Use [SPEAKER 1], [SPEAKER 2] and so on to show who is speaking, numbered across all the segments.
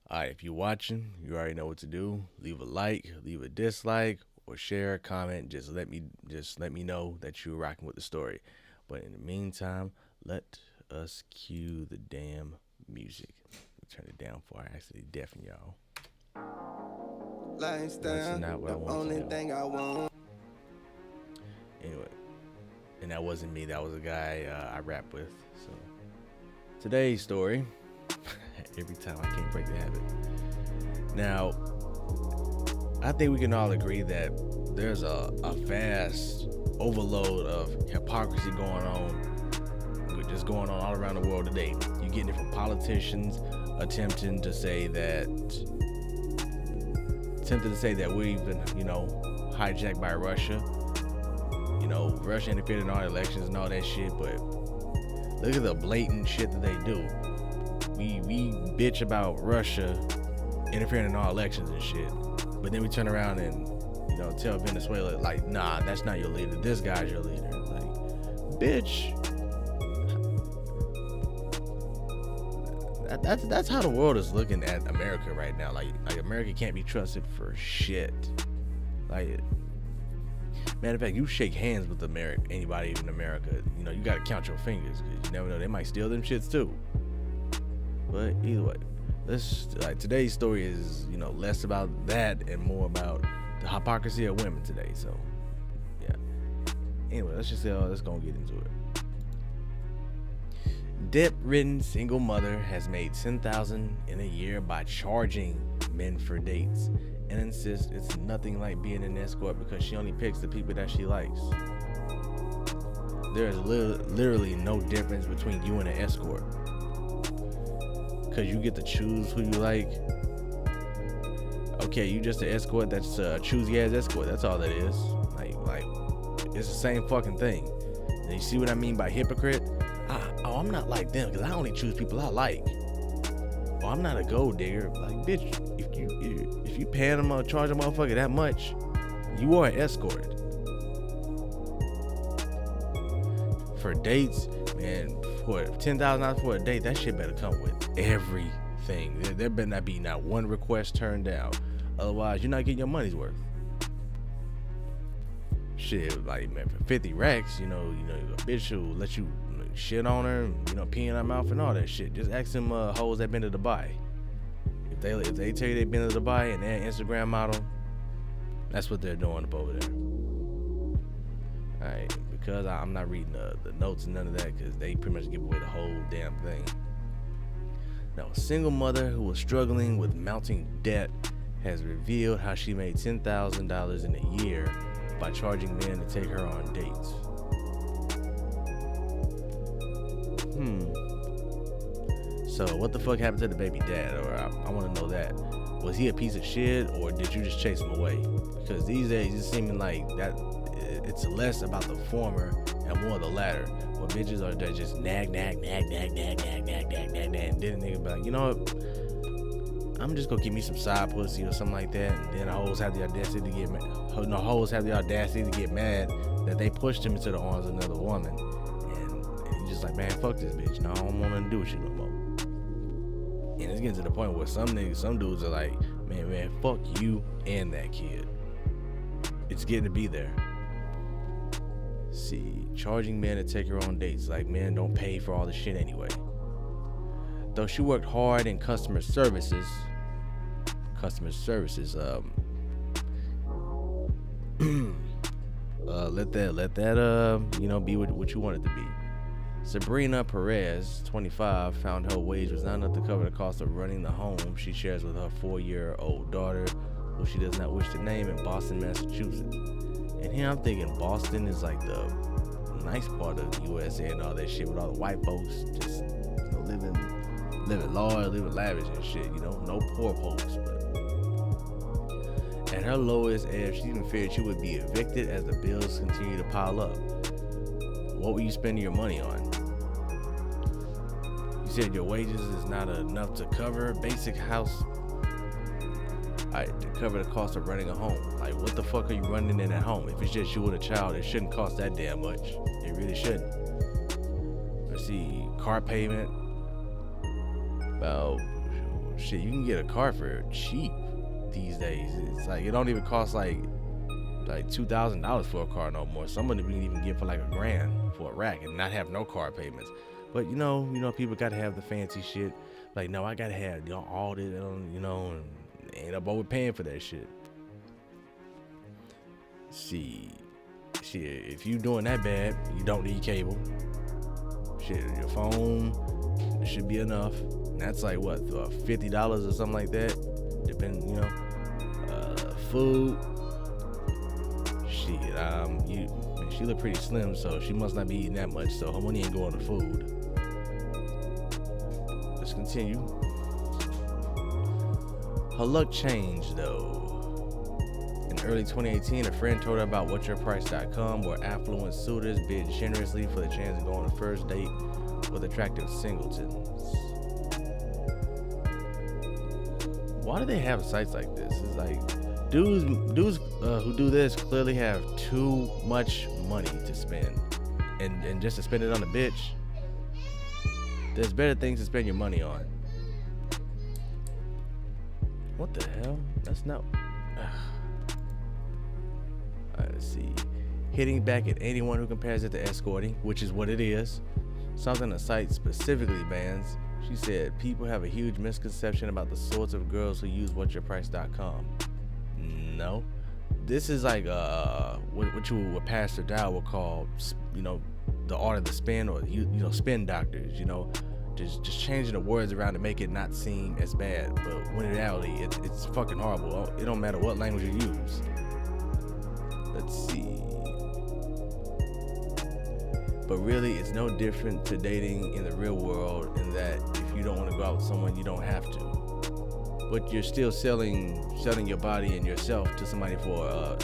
[SPEAKER 1] Alright, if you're watching, you already know what to do. Leave a like, leave a dislike, or share a comment. Just let me know that you're rocking with the story. But in the meantime, let us cue the damn music. Turn it down before I actually deafen y'all. That's not what I want to do. Anyway, and that wasn't me. That was a guy I rap with. So today's story. Every time I can't break the habit. Now, I think we can all agree that there's a vast overload of hypocrisy going on, just going on all around the world today. You're getting it from politicians attempting to say that we've been, hijacked by Russia. Russia interfered in our elections and all that shit, but look at the blatant shit that they do. We bitch about Russia interfering in our elections and shit, but then we turn around and tell Venezuela like, nah, that's not your leader. This guy's your leader. Like, bitch. That's how the world is looking at America right now. Like America can't be trusted for shit. Like, matter of fact, you shake hands with anybody in America, you gotta count your fingers, because you never know, they might steal them shits too. But either way, today's story is, less about that and more about the hypocrisy of women today. So, yeah. Anyway, let's go get into it. Debt-ridden single mother has made $10,000 in a year by charging men for dates, and insists it's nothing like being an escort because she only picks the people that she likes. There is literally no difference between you and an escort, because you get to choose who you like. Okay, you just an escort that's a choosy ass escort. That's all that is. Like it's the same fucking thing. And you see what I mean by hypocrite? I'm not like them because I only choose people I like. Or I'm not a gold digger. Like, bitch, if you pay them or charge a motherfucker that much, you are an escort. For dates, man, for $10,000 for a date, that shit better come with everything. There better not be not one request turned down. Otherwise, you're not getting your money's worth. Shit, like, man, for 50 racks, a bitch who let you shit on her, pee in her mouth and all that shit. Just ask them hoes that been to Dubai. If they tell you they been to Dubai and they're an Instagram model, that's what they're doing up over there. Alright, because I'm not reading the notes and none of that, because they pretty much give away the whole damn thing. Now, a single mother who was struggling with mounting debt has revealed how she made $10,000 in a year by charging men to take her on dates. So what the fuck happened to the baby dad? Or I want to know that. Was he a piece of shit, or did you just chase him away? Because these days it's seeming like that it's less about the former and more the latter. Where bitches are just nag, and then a nigga be like, you know what? I'm just gonna give me some side pussy or something like that, and then hoes have the audacity to get mad. Hoes have the audacity to get mad that they pushed him into the arms of another woman, and he's just like, man, fuck this bitch. No, I don't want to do with you no more. And it's getting to the point where some dudes are like, man, fuck you and that kid. It's getting to be there. See, charging men to take her on dates, like, men don't pay for all the shit anyway. Though she worked hard in customer services, let that be what you want it to be. Sabrina Perez, 25, found her wage was not enough to cover the cost of running the home she shares with her 4-year-old daughter, who she does not wish to name, in Boston, Massachusetts. And here I'm thinking Boston is like the nice part of the USA and all that shit, with all the white folks just living large, living lavish and shit, no poor folks. But at her lowest ebb, she even feared she would be evicted as the bills continue to pile up. What were you spending your money on? You said your wages is not enough to cover basic house, to cover the cost of running a home. Like, what the fuck are you running in at home? If it's just you and a child, it shouldn't cost that damn much. It really shouldn't. Let's see, car payment, about shit, you can get a car for cheap these days. It's like it don't even cost like $2,000 for a car no more. Some of them you can even get for like $1,000 for a rack and not have no car payments. But you know, people gotta have the fancy shit. Like, no, I gotta have all this, and ain't up overpaying for that shit. See, shit, if you doing that bad, you don't need cable. Shit, your phone should be enough. And that's like what, $50 or something like that, depending, food. Shit, she look pretty slim, so she must not be eating that much. So her money ain't going to food. Let's continue. Her luck changed though. In early 2018, a friend told her about whatyourprice.com, where affluent suitors bid generously for the chance to go on a first date with attractive singletons. Why do they have sites like this? It's like dudes who do this clearly have too much money to spend, and just to spend it on a bitch. There's better things to spend your money on. What the hell? That's not. Alright, let's see. Hitting back at anyone who compares it to escorting, which is what it is. Something the site specifically bans. She said people have a huge misconception about the sorts of girls who use whatyourprice.com. No, this is like what Pastor Dow would call, the art of the spin, or spin doctors. Just changing the words around to make it not seem as bad, but when in reality, it's fucking horrible. It don't matter what language you use. Let's see. But really, it's no different to dating in the real world in that if you don't want to go out with someone, you don't have to. But you're still selling your body and yourself to somebody for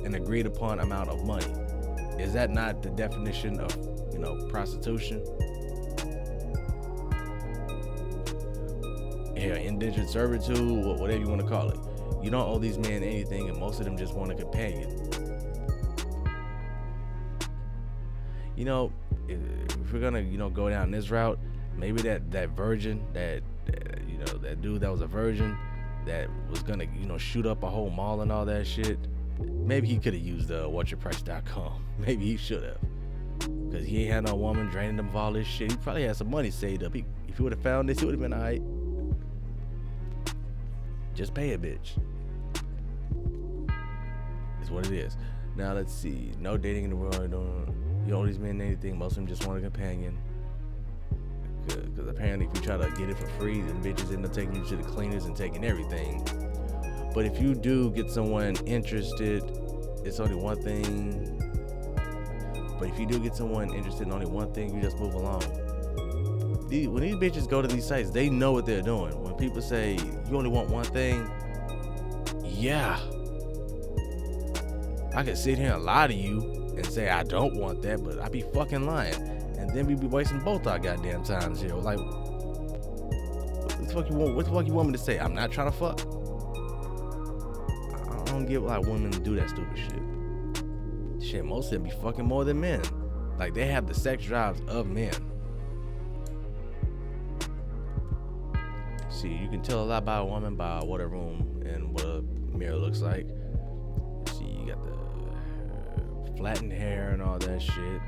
[SPEAKER 1] an agreed upon amount of money. Is that not the definition of, prostitution? Yeah, indentured servitude, whatever you want to call it. You don't owe these men anything, and most of them just want a companion. If we're gonna, go down this route, maybe that virgin, that dude that was a virgin, that was gonna, shoot up a whole mall and all that shit, maybe he could have used whatyourprice.com. Maybe he should have, because he ain't had no woman draining him of all this shit. He probably had some money saved up. If he would have found this, he would have been alright. Just pay a bitch. Is what it is. Now let's see. No dating in the world. You owe these men anything. Most of them just want a companion. Because apparently, if you try to get it for free, then bitches end up taking you to the cleaners and taking everything. But if you do get someone interested, it's only one thing. But if you do get someone interested in only one thing, you just move along. When these bitches go to these sites, they know what they're doing. When people say, you only want one thing, yeah. I could sit here and lie to you and say I don't want that, but I be fucking lying. And then we be wasting both our goddamn times here. Like, what the fuck you want? What the fuck you want me to say? I'm not trying to fuck? I don't get why women do that stupid shit. Shit, most of them be fucking more than men. Like, they have the sex drives of men. See, you can tell a lot about a woman by what a room and what a mirror looks like. See, you got the flattened hair and all that shit.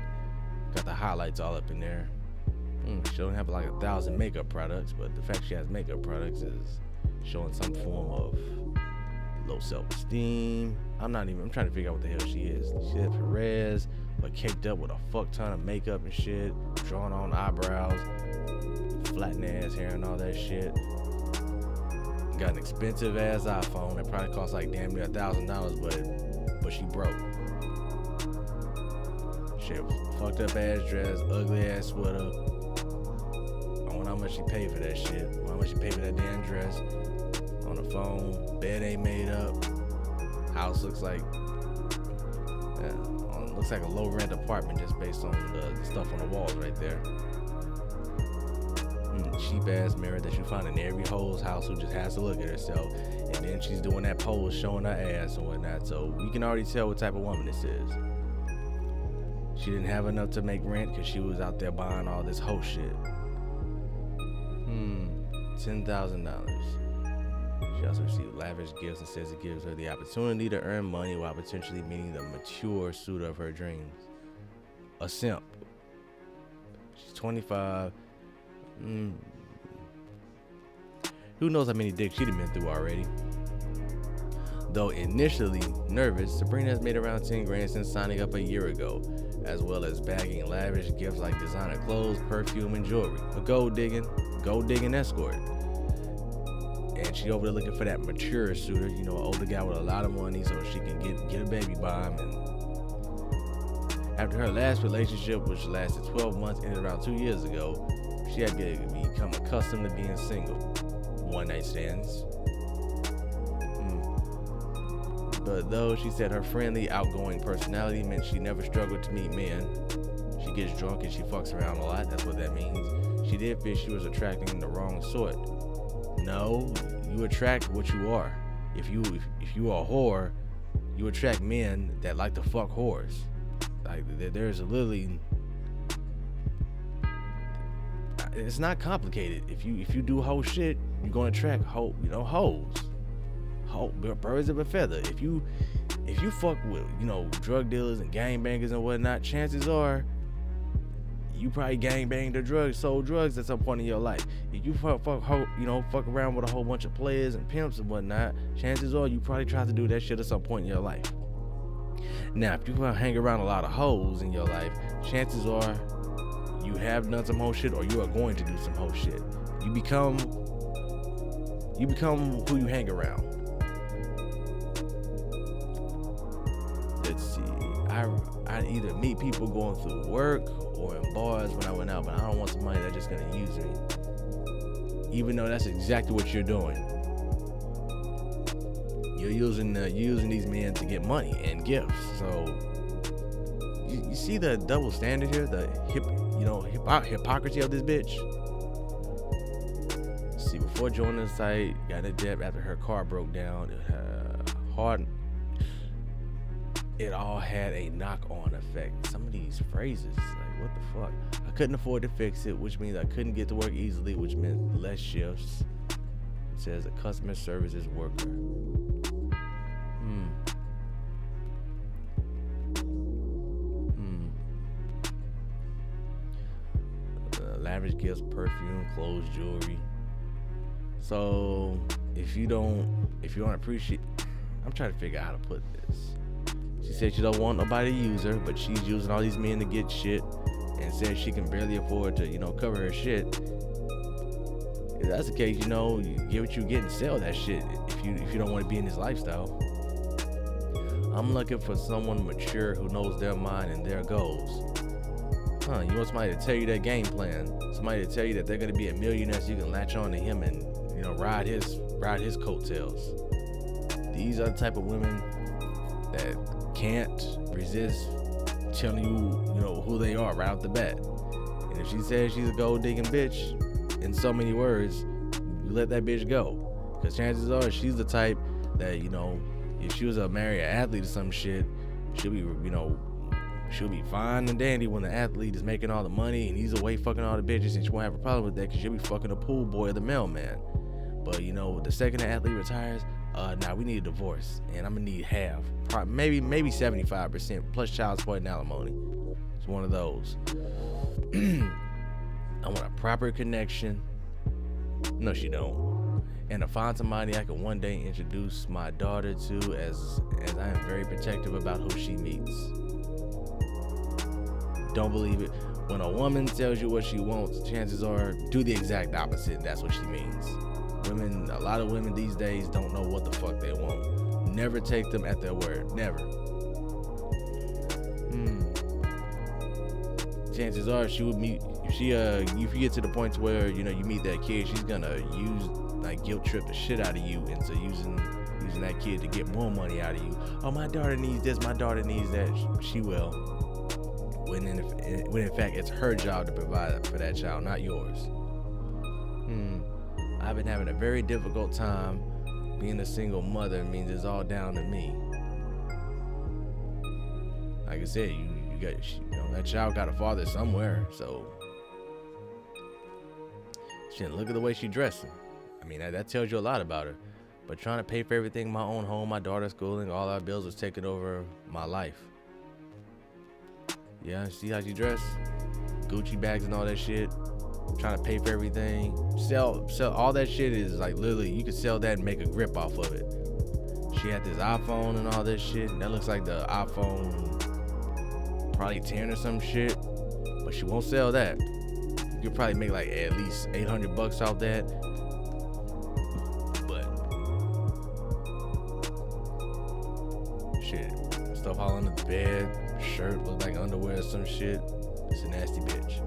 [SPEAKER 1] Got the highlights all up in there. She don't have like 1,000 makeup products, but the fact she has makeup products is showing some form of low self-esteem. I'm trying to figure out what the hell she is. She had Perez, but caked up with a fuck ton of makeup and shit, drawn on eyebrows, flattened ass hair and all that shit. Got an expensive ass iPhone that probably costs like damn near $1,000, but she broke. Shit, fucked up ass dress, ugly ass sweater. I wonder how much she paid for that shit. How much she paid for that damn dress. On the phone, bed ain't made up. House looks like a low rent apartment just based on the stuff on the walls right there. Cheap ass mirror that you find in every hoe's house who just has to look at herself, and then she's doing that pose showing her ass and whatnot. So you can already tell what type of woman this is. She didn't have enough to make rent because she was out there buying all this hoe shit. $10,000. She also received lavish gifts and says it gives her the opportunity to earn money while potentially meeting the mature suitor of her dreams. A simp. She's 25. Who knows how many dicks she'd have been through already. Though initially nervous, Sabrina has made around 10 grand since signing up a year ago, as well as bagging lavish gifts like designer clothes, perfume, and jewelry. A gold digging escort. And she over there looking for that mature suitor, an older guy with a lot of money so she can get a baby by him. And after her last relationship, which lasted 12 months, ended around 2 years ago, she had become accustomed to being single. One night stands. But though she said her friendly, outgoing personality meant she never struggled to meet men. She gets drunk and she fucks around a lot. That's what that means. She did feel she was attracting the wrong sort. No, you attract what you are. If you are a whore, you attract men that like to fuck whores. Like there's a literally. It's not complicated. If you do hoe shit, you're gonna attract hoes. Birds of a feather. If you fuck with drug dealers and gangbangers and whatnot, chances are you probably gangbanged or sold drugs at some point in your life. If you fuck around with a whole bunch of players and pimps and whatnot, chances are you probably tried to do that shit at some point in your life. Now, if you hang around a lot of hoes in your life, chances are you have done some hoe shit or you are going to do some hoe shit. You become who you hang around. Let's see. I either meet people going through work or in bars when I went out, but I don't want somebody that's just gonna use me. Even though that's exactly what you're doing. You're using these men to get money and gifts. So you see the double standard here, the hypocrisy of this bitch. See, before joining the site, got in debt after her car broke down. It all had a knock-on effect. Some of these phrases, like what the fuck? I couldn't afford to fix it, which means I couldn't get to work easily, which meant less shifts. It says a customer services worker. Lavish gifts, perfume, clothes, jewelry. So if you don't appreciate, I'm trying to figure out how to put this. She said she don't want nobody to use her, but she's using all these men to get shit, and says she can barely afford to, cover her shit. If that's the case, you get what you get and sell that shit. If you don't want to be in this lifestyle. I'm looking for someone mature who knows their mind and their goals. You want somebody to tell you their game plan, somebody to tell you that they're gonna be a millionaire so you can latch on to him and ride his coattails. These are the type of women that can't resist telling you who they are right off the bat. And if she says she's a gold digging bitch, in so many words, you let that bitch go, because chances are she's the type that if she was a marry an athlete or some shit, she'll be fine and dandy when the athlete is making all the money and he's away fucking all the bitches, and she won't have a problem with that because she'll be fucking the pool boy or the mailman. But the second the athlete retires, we need a divorce, and I'm gonna need half, maybe 75% plus child support and alimony. It's one of those. I want a proper connection. No, she don't. And to find somebody I can one day introduce my daughter to, as I am very protective about who she meets. Don't believe it. When a woman tells you what she wants, chances are do the exact opposite, and that's what she means. A lot of women these days don't know what the fuck they want. Never take them at their word. Never. Chances are she would meet, if you get to the point where you meet that kid, she's gonna guilt trip the shit out of you into using that kid to get more money out of you. Oh, my daughter needs this, my daughter needs that. She will. When in fact it's her job to provide for that child, not yours. I've been having a very difficult time. Being a single mother means it's all down to me. Like I said, you got that child got a father somewhere, so shit. Look at the way she dressing. I mean, that tells you a lot about her. But trying to pay for everything, my own home, my daughter's schooling, all our bills was taking over my life. Yeah, see how she dressed? Gucci bags and all that shit. Trying to pay for everything. Sell all that shit is like literally you could sell that and make a grip off of it. She had this iPhone and all this shit. And that looks like the iPhone probably 10 or some shit. But she won't sell that. You could probably make like at least $800 off that. But shit, stuff all under the bed, shirt look like underwear or some shit. It's a nasty bitch.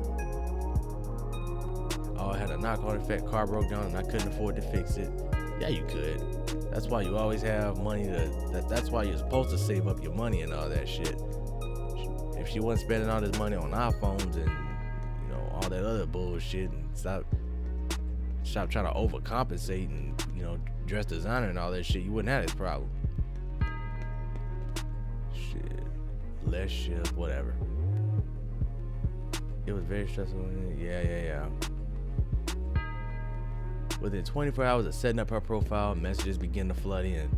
[SPEAKER 1] Oh, I had a knock-on effect, car broke down and I couldn't afford to fix it. Yeah, you could. That's why you always have money that's why you're supposed to save up your money and all that shit. If she wasn't spending all this money on iPhones and all that other bullshit and stop trying to overcompensate and dress designer and all that shit, you wouldn't have this problem. Shit, less shift, whatever. It was very stressful. Yeah. Within 24 hours of setting up her profile, messages begin to flood in.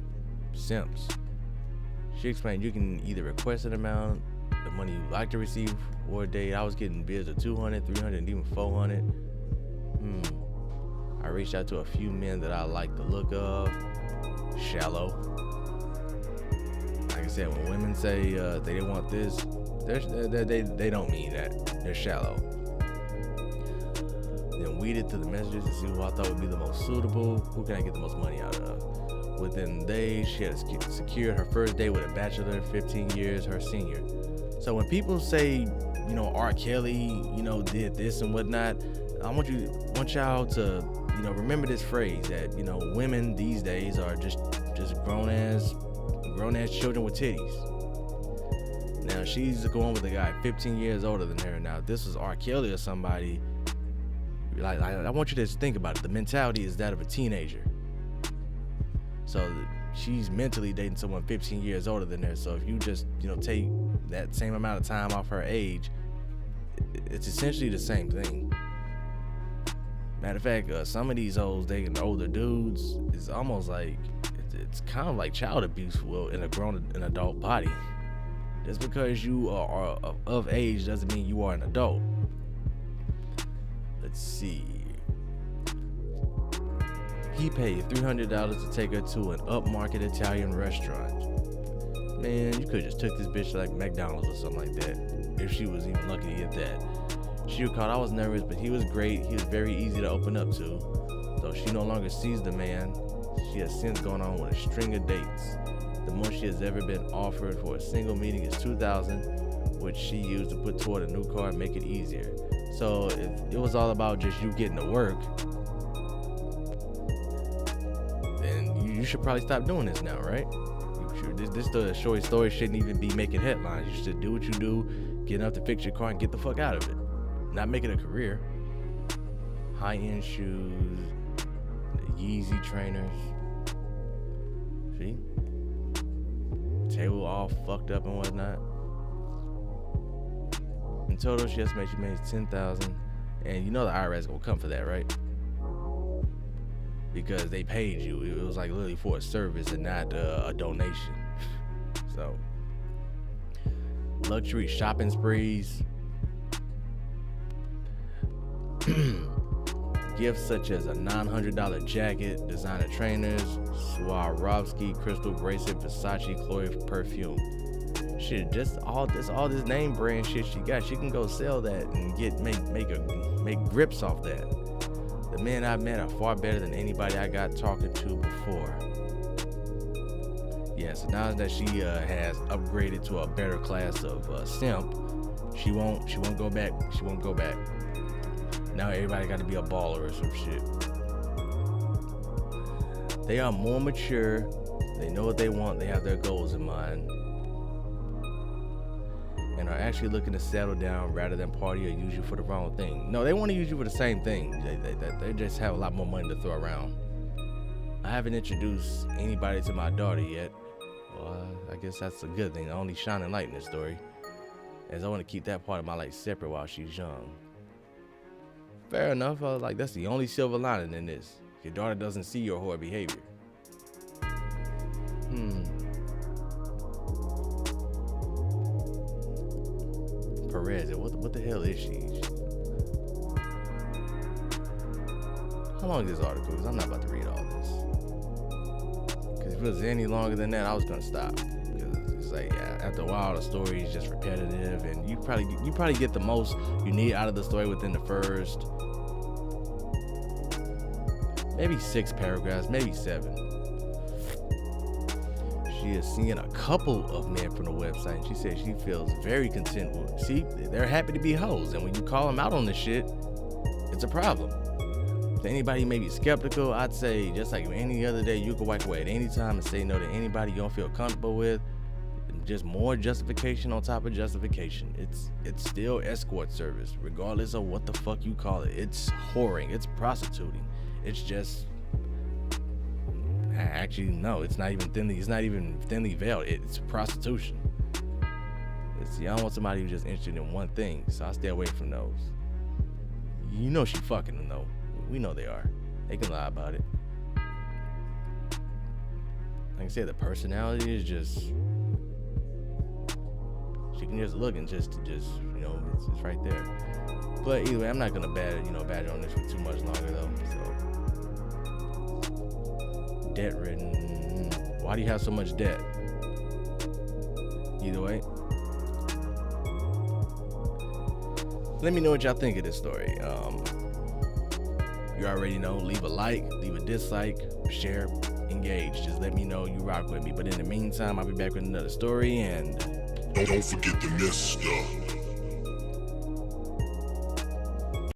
[SPEAKER 1] Simps. She explained you can either request an amount, the money you like to receive for a day. I was getting bids of 200, 300, and even 400. I reached out to a few men that I like the look of. Shallow. Like I said, when women say they want this, they don't mean that. They're shallow. Then weeded through the messages to see who I thought would be the most suitable. Who can I get the most money out of? Within days, she had secured her first date with a bachelor, 15 years her senior. So when people say, R. Kelly, did this and whatnot, I want y'all to, remember this phrase that, women these days are just grown ass children with titties. Now she's going with a guy 15 years older than her. Now if this was R. Kelly or somebody, like I want you to think about it. The mentality is that of a teenager. So she's mentally dating someone 15 years older than her. So if you just, take that same amount of time off her age, it's essentially the same thing. Matter of fact, some of these hoes dating older dudes is almost like it's kind of like child abuse, in an adult body. Just because you are of age doesn't mean you are an adult. Let's see. He paid $300 to take her to an upmarket Italian restaurant. Man, you could just took this bitch to like McDonald's or something like that, if she was even lucky to get that. She recalled, I was nervous, but he was great. He was very easy to open up to. Though she no longer sees the man, she has since gone on with a string of dates. The most she has ever been offered for a single meeting is $2,000, which she used to put toward a new car and make it easier. So if it was all about just you getting to work, then you should probably stop doing this now, right? This the short story shouldn't even be making headlines. You should do what you do, get enough to fix your car and get the fuck out of it. Not make it a career. High-end shoes, Yeezy trainers. See? Table all fucked up and whatnot. In total, she estimates she made $10,000, and the IRS gonna come for that, right? Because they paid you. It was like literally for a service and not a donation. So, luxury shopping sprees. Gifts such as a $900 jacket, designer trainers, Swarovski crystal bracelet, Versace, Chloe perfume. Shit, just all this name brand shit she got, she can go sell that and make grips off that. The men I've met are far better than anybody I got talking to before. Yeah, so now that she has upgraded to a better class of simp, she won't go back. She won't go back. Now everybody got to be a baller or some shit. They are more mature. They know what they want. They have their goals in mind. And are actually looking to settle down rather than party or use you for the wrong thing. No, they want to use you for the same thing. They just have a lot more money to throw around. I haven't introduced anybody to my daughter yet. Well, I guess that's a good thing. The only shining light in this story. As I want to keep that part of my life separate while she's young. Fair enough. That's the only silver lining in this. Your daughter doesn't see your whore behavior. Perez, what the hell is she? How long is this article? Because I'm not about to read all this. Because if it was any longer than that, I was gonna stop. Because it's like, yeah, after a while, the story is just repetitive, and you probably get the most you need out of the story within the first maybe 6 paragraphs, maybe 7. She is seeing a couple of men from the website, and she said she feels very content with. See, they're happy to be hoes, and when you call them out on this shit, it's a problem. To anybody may be skeptical, I'd say just like any other day, you can walk away at any time and say no to anybody you don't feel comfortable with. Just more justification on top of justification. It's still escort service, regardless of what the fuck you call it. It's whoring, it's prostituting. It's just, actually no, it's not even thinly veiled. It's prostitution. I don't want somebody who's just interested in one thing, so I stay away from those. You know she fucking them though. We know they are. They can lie about it. Like I said, the personality is just, she can just look and just you know, it's right there. But either way, I'm not gonna badger on this for too much longer though. So, debt ridden. Why do you have so much debt? Either way, let me know what y'all think of this story. You already know, leave a like, leave a dislike, share, engage. Just let me know you rock with me. But in the meantime, I'll be back with another story, and
[SPEAKER 2] don't forget the mister.